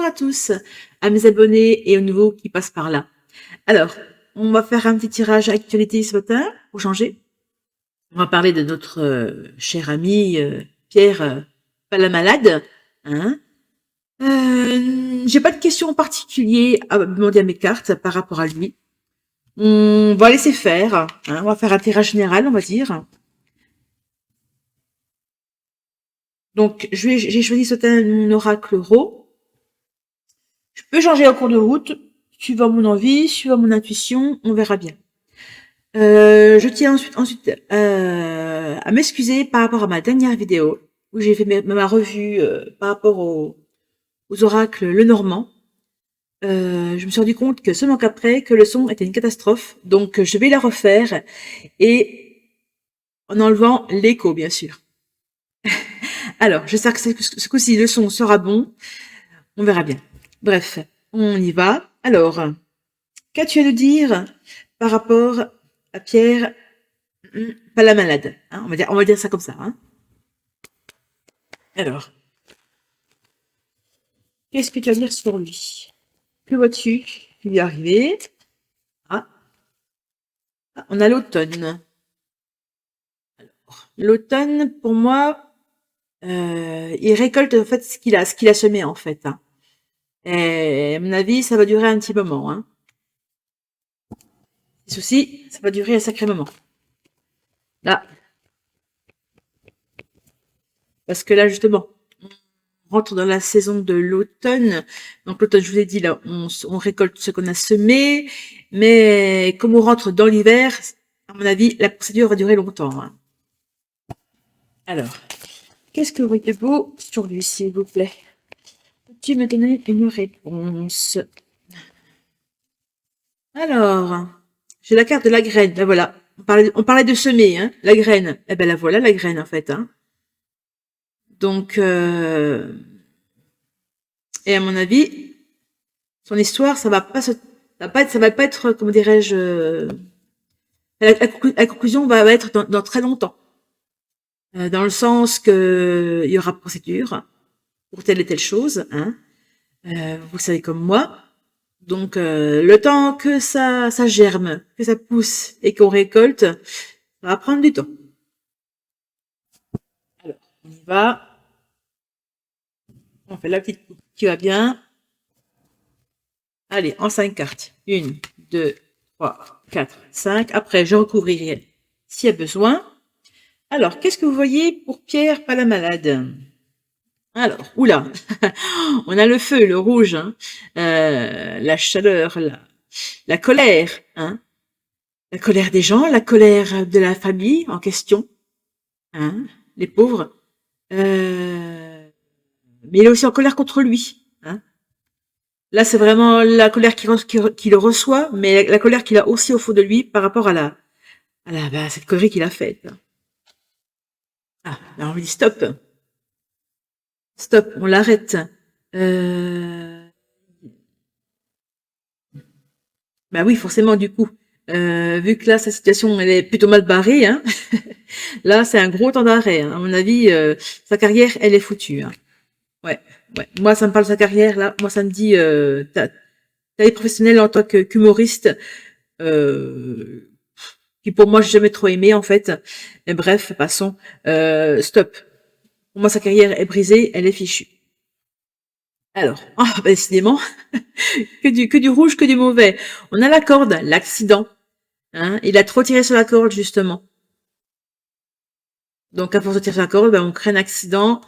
à tous, à mes abonnés et aux nouveaux qui passent par là. Alors, on va faire un petit tirage actualité ce matin, pour changer. On va parler de notre cher ami Pierre Palamalade. Hein. J'ai pas de questions en particulier à demander à mes cartes par rapport à lui. On va laisser faire. Hein. On va faire un tirage général, on va dire. Donc, j'ai choisi ce matin mon oracle Ro. Je peux changer en cours de route, suivant mon envie, suivant mon intuition, on verra bien. Je tiens ensuite à m'excuser par rapport à ma dernière vidéo, où j'ai fait ma revue par rapport aux oracles Lenormand. Je me suis rendu compte que seulement qu'après, que le son était une catastrophe, donc je vais la refaire, et en enlevant l'écho, bien sûr. Alors, j'espère que ce coup-ci, le son sera bon, on verra bien. Bref, on y va. Alors, qu'as-tu à nous dire par rapport à Pierre Palamalade, hein, on va dire ça comme ça. Hein. Alors, qu'est-ce que tu vas dire sur lui? Que vois-tu lui arriver? Ah, on a l'automne. L'automne, pour moi, il récolte en fait ce qu'il a semé en fait. Hein. Et à mon avis, ça va durer un petit moment. Hein. Les soucis, ça va durer un sacré moment. Là, parce que là justement, on rentre dans la saison de l'automne. Donc l'automne, je vous ai dit là, on récolte ce qu'on a semé, mais comme on rentre dans l'hiver, à mon avis, la procédure va durer longtemps. Hein. Alors, qu'est-ce que vous voyez de beau sur lui, s'il vous plaît? Peux-tu me donner une réponse? Alors, j'ai la carte de la graine. Ben voilà, on parlait de semer, hein, la graine. Eh ben la voilà, la graine en fait. Hein. Donc, et à mon avis, son histoire, ça va pas être, comment dirais-je, la conclusion va être dans très longtemps. Dans le sens que il y aura procédure pour telle et telle chose, hein. Vous savez comme moi. Donc le temps que ça germe, que ça pousse et qu'on récolte, ça va prendre du temps. Alors, on y va. On fait la petite coupe qui va bien. Allez, en 5 cartes. 1, 2, 3, 4, 5. Après, je recouvrirai s'il y a besoin. Alors, qu'est-ce que vous voyez pour Pierre Palamalade? Alors, oula, on a le feu, le rouge, hein, la chaleur, la colère, hein, la colère des gens, la colère de la famille en question, hein, les pauvres. Mais il est aussi en colère contre lui. Hein. Là, c'est vraiment la colère qu'il reçoit, mais la colère qu'il a aussi au fond de lui par rapport à cette connerie qu'il a faite. Ah, là, on lui dit stop. Stop, on l'arrête. Bah oui, forcément, du coup. Vu que là, sa situation, elle est plutôt mal barrée, hein. Là, c'est un gros temps d'arrêt. Hein. À mon avis, sa carrière, elle est foutue. Hein. Ouais, ouais. Moi, ça me parle de sa carrière, là. Moi, ça me dit, ta vie professionnelle en tant qu'humoriste, qui pour moi, j'ai jamais trop aimé, en fait. Mais bref, passons. Stop. Pour moi, sa carrière est brisée, elle est fichue. Alors, bah, décidément, que du rouge, que du mauvais. On a la corde, l'accident. Hein, il a trop tiré sur la corde, justement. Donc, à force de tirer sur la corde, on crée un accident.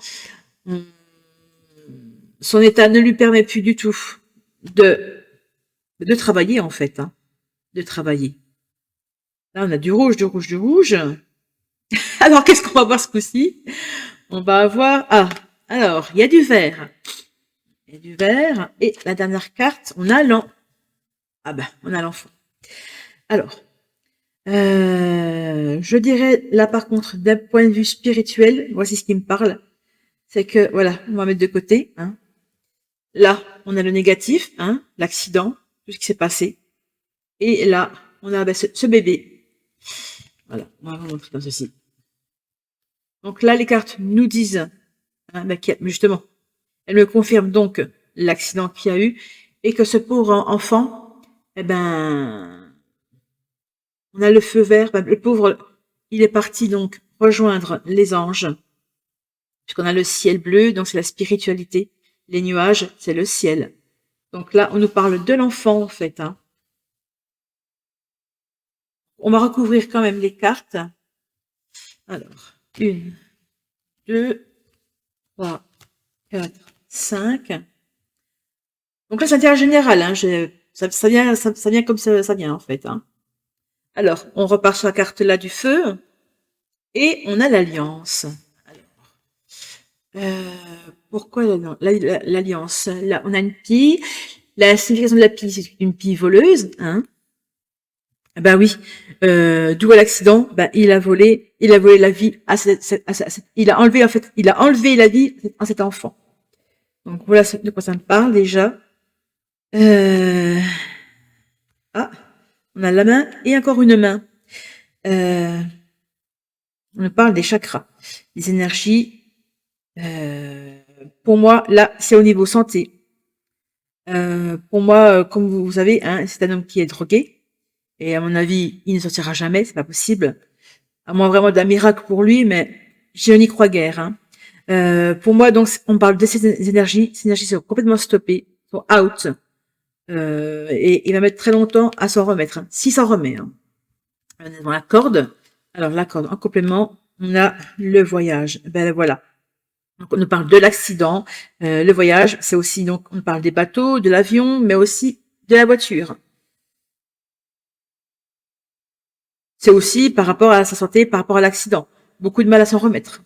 Son état ne lui permet plus du tout de travailler, en fait. Hein, de travailler. Là, on a du rouge, du rouge, du rouge. Alors, qu'est-ce qu'on va voir ce coup-ci? On va avoir... Ah, alors, il y a du vert. Il y a du vert. Et la dernière carte, on a l'enfant. Ah ben, on a l'enfant. Alors, je dirais là par contre d'un point de vue spirituel, voici ce qui me parle, c'est que voilà, on va mettre de côté. Hein. Là, on a le négatif, hein, l'accident, tout ce qui s'est passé, et là, on a ce bébé. Voilà, on va vous montrer comme ceci. Donc là, les cartes nous disent, hein, justement, elles me confirment donc l'accident qu'il y a eu, et que ce pauvre enfant, eh ben, on a le feu vert, le pauvre, il est parti donc rejoindre les anges, puisqu'on a le ciel bleu, donc c'est la spiritualité, les nuages, c'est le ciel. Donc là, on nous parle de l'enfant, en fait, hein. On va recouvrir quand même les cartes. Alors, 1, 2, 3, 4, 5. Donc là, c'est un tirage général, hein. Ça vient comme ça vient, en fait, hein. Alors, on repart sur la carte là du feu. Et on a l'alliance. Pourquoi l'alliance? Là, on a une pie. La signification de la pie, c'est une pie voleuse, hein. Ben oui, d'où l'accident, ben il a volé la vie il a enlevé la vie à cet enfant. Donc voilà de quoi ça me parle déjà. Ah, on a la main et encore une main. On me parle des chakras, des énergies. Pour moi, là, c'est au niveau santé. Pour moi, comme vous savez, hein, c'est un homme qui est drogué. Et à mon avis, il ne sortira jamais, c'est pas possible. À moins vraiment d'un miracle pour lui, mais je n'y crois guère, hein. Pour moi, donc, on parle de ces énergies sont complètement stoppées, sont out. Et il va mettre très longtemps à s'en remettre, hein, s'il s'en remet, hein. Dans la corde. Alors, la corde, en complément, on a le voyage. Ben voilà. Donc, on nous parle de l'accident. Le voyage, c'est aussi, donc, on parle des bateaux, de l'avion, mais aussi de la voiture. C'est aussi par rapport à sa santé, par rapport à l'accident. Beaucoup de mal à s'en remettre.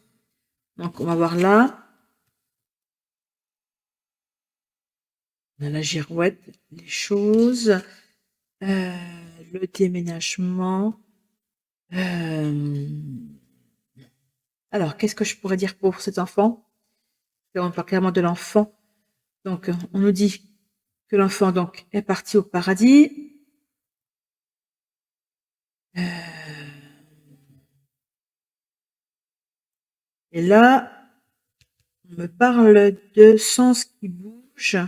Donc, on va voir là. On a la girouette, les choses, le déménagement. Alors, qu'est-ce que je pourrais dire pour cet enfant? On parle clairement de l'enfant. Donc, on nous dit que l'enfant donc est parti au paradis. Et là, on me parle de sens qui bouge.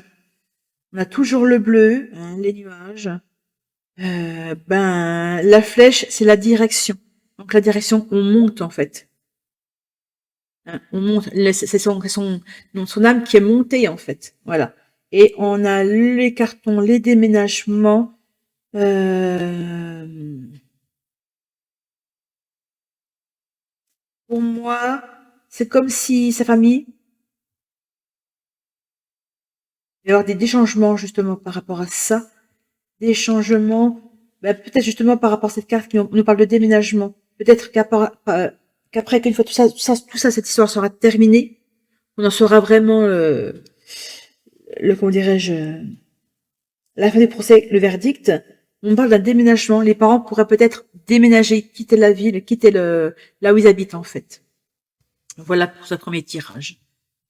On a toujours le bleu, hein, les nuages. Ben, la flèche, c'est la direction. Donc la direction qu'on monte en fait. Hein, on monte, c'est son âme qui est montée en fait. Voilà. Et on a les cartons, les déménagements. Pour moi, c'est comme si sa famille, il va y avoir des changements justement par rapport à ça. Des changements, ben, peut-être justement par rapport à cette carte qui nous parle de déménagement. Peut-être qu'après qu'une fois tout ça, cette histoire sera terminée, on en saura vraiment comment dirais-je, la fin du procès, le verdict. On parle d'un déménagement. Les parents pourraient peut-être déménager, quitter la ville, quitter là où ils habitent en fait. Voilà pour ce premier tirage.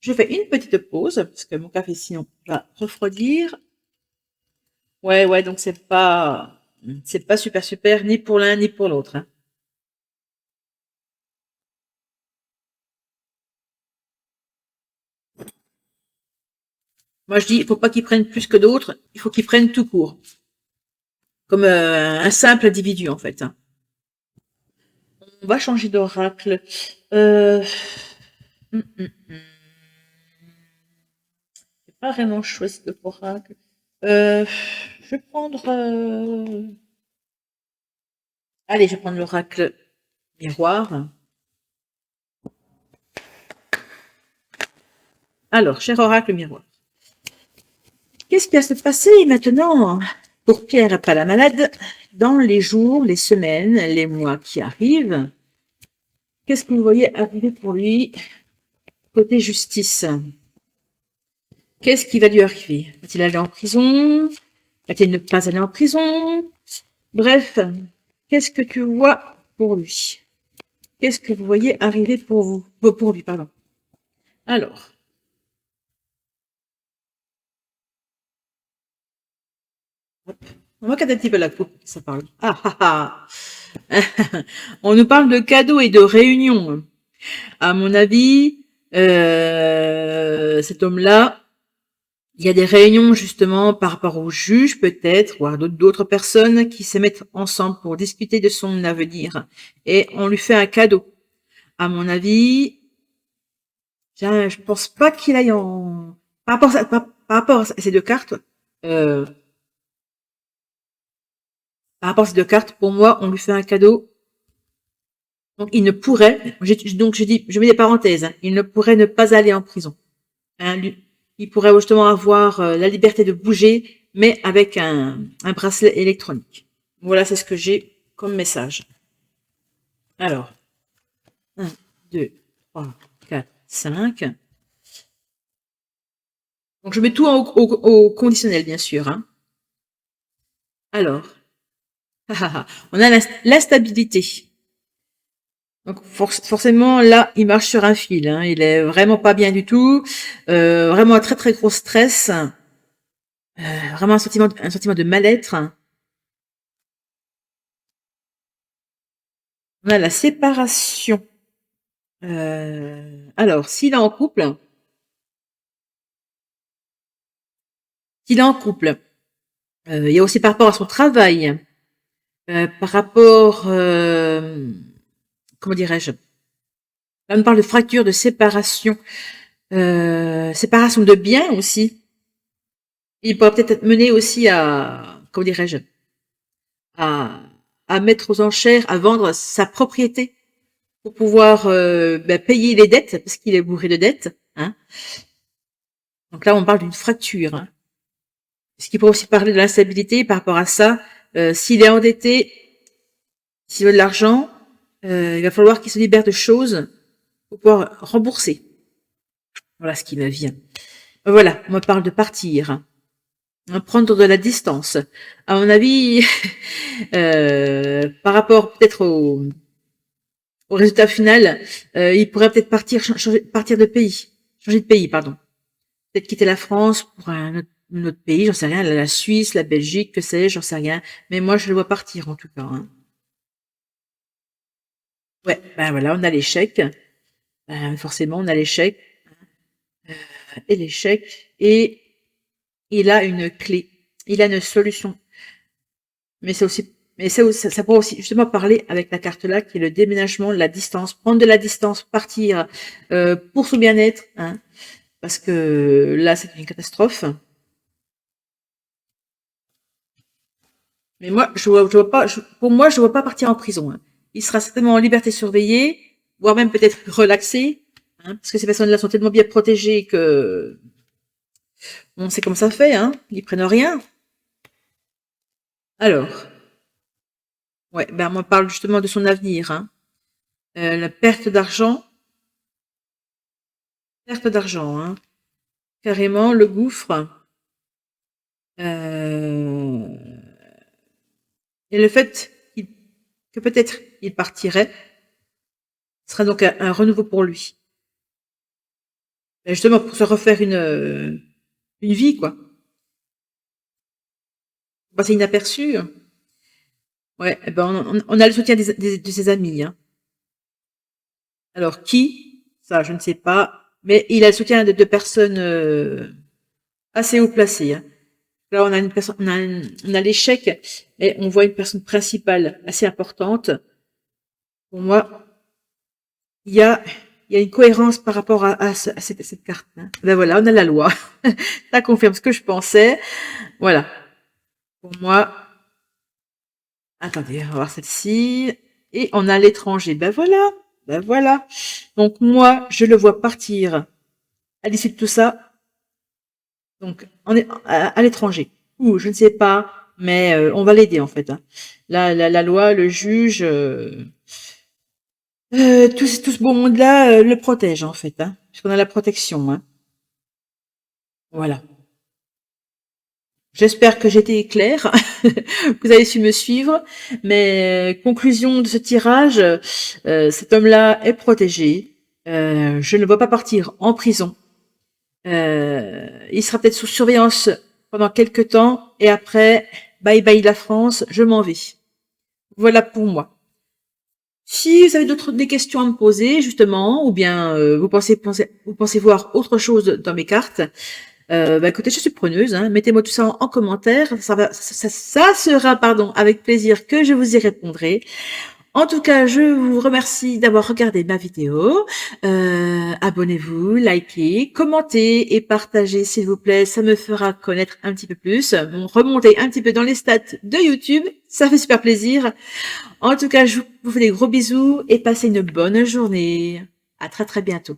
Je fais une petite pause parce que mon café sinon va refroidir. Ouais, donc c'est pas super ni pour l'un ni pour l'autre, hein. Moi je dis, il faut pas qu'ils prennent plus que d'autres, il faut qu'ils prennent tout court, comme un simple individu en fait, hein. On va changer d'oracle. Hum, hum, hum. J'ai pas vraiment choisi d'oracle. Je vais prendre. Allez, je vais prendre l'oracle miroir. Alors, cher oracle miroir, qu'est-ce qui va se passer maintenant pour Pierre Palamalade dans les jours, les semaines, les mois qui arrivent? Qu'est-ce que vous voyez arriver pour lui côté justice? Qu'est-ce qui va lui arriver? Va-t-il aller en prison? Va-t-il ne pas aller en prison? Bref, qu'est-ce que tu vois pour lui? Qu'est-ce que vous voyez arriver pour vous? Pour lui, pardon. Alors. Hop. On va regarder un petit peu la coupe, ça parle. Ah ah ah. On nous parle de cadeaux et de réunions. À mon avis, cet homme-là, Il y a des réunions justement par rapport au juge peut-être, ou à d'autres personnes qui se mettent ensemble pour discuter de son avenir. Et on lui fait un cadeau. À mon avis, je pense pas qu'il aille en... par rapport à ces deux cartes, euh, par rapport à ces deux cartes, pour moi, on lui fait un cadeau. Donc il ne pourrait, donc je mets des parenthèses, hein, il ne pourrait ne pas aller en prison. Hein, il pourrait justement avoir la liberté de bouger, mais avec un bracelet électronique. Voilà, c'est ce que j'ai comme message. Alors, 1, 2, 3, 4, 5. Donc je mets tout au conditionnel, bien sûr. Hein. Alors, on a l'instabilité. Donc forcément, là, il marche sur un fil. Hein. Il est vraiment pas bien du tout. Vraiment un très très gros stress. Vraiment un sentiment de mal-être. On a la séparation. Alors, s'il est en couple, il y a aussi par rapport à son travail, par rapport, comment dirais-je, là on parle de fracture, de séparation, séparation de biens aussi. Il pourrait peut-être être mené aussi à, comment dirais-je, à, à mettre aux enchères, à vendre sa propriété pour pouvoir payer les dettes, parce qu'il est bourré de dettes. Hein. Donc là, on parle d'une fracture. Hein. Ce qui pourrait aussi parler de l'instabilité par rapport à ça. S'il est endetté, s'il veut de l'argent, il va falloir qu'il se libère de choses pour pouvoir rembourser. Voilà ce qui me vient. Voilà, on me parle de partir. Prendre de la distance. À mon avis, par rapport peut-être au résultat final, il pourrait peut-être partir de pays. Changer de pays, pardon. Peut-être quitter la France pour un autre pays, j'en sais rien, la Suisse, la Belgique, que sais-je, j'en sais rien. Mais moi, je le vois partir en tout cas. Hein. Ouais, ben voilà, on a l'échec. Forcément, on a l'échec. Et l'échec. Et il a une clé. Il a une solution. Mais c'est aussi, ça pourrait aussi justement parler avec la carte là, qui est le déménagement, la distance, prendre de la distance, partir pour son bien-être, hein, parce que là, c'est une catastrophe. Mais moi, je vois pas, pour moi, je vois pas partir en prison. Hein. Il sera certainement en liberté surveillée, voire même peut-être relaxé, hein, parce que ces personnes-là sont tellement bien protégées que on sait comment ça fait, hein. Ils prennent rien. Alors, ouais, ben on parle justement de son avenir, hein. La perte d'argent, hein. Carrément le gouffre. Et le fait que peut-être il partirait sera donc un renouveau pour lui. Justement pour se refaire une vie, quoi. Passer inaperçu. Ouais, eh ben on a le soutien de ses amis. Hein. Alors qui? Ça, je ne sais pas. Mais il a le soutien de personnes assez haut placées. Hein. Là, on a une personne, on a l'échec, et on voit une personne principale assez importante. Pour moi, il y a une cohérence par rapport à cette carte. Hein. Ben voilà, on a la loi. Ça confirme ce que je pensais. Voilà. Pour moi, attendez, on va voir celle-ci. Et on a l'étranger. Ben voilà. Ben voilà. Donc moi, je le vois partir à l'issue de tout ça. Donc, on est à l'étranger. Ou je ne sais pas, mais on va l'aider en fait. Hein. La loi, le juge, tout ce beau monde-là le protège en fait. Hein, puisqu'on a la protection. Hein. Voilà. J'espère que j'étais claire. Vous avez su me suivre. Mais conclusion de ce tirage, cet homme-là est protégé. Je ne le vois pas partir en prison. Il sera peut-être sous surveillance pendant quelques temps et après, bye bye la France, je m'en vais. Voilà pour moi. Si vous avez des questions à me poser, justement, ou bien vous pensez voir autre chose dans mes cartes, Écoutez, je suis preneuse, hein. Mettez-moi tout ça en commentaire. Ça sera, pardon, avec plaisir que je vous y répondrai. En tout cas, je vous remercie d'avoir regardé ma vidéo. Abonnez-vous, likez, commentez et partagez, s'il vous plaît. Ça me fera connaître un petit peu plus. Bon, remonter un petit peu dans les stats de YouTube. Ça fait super plaisir. En tout cas, je vous fais des gros bisous et passez une bonne journée. À très très bientôt.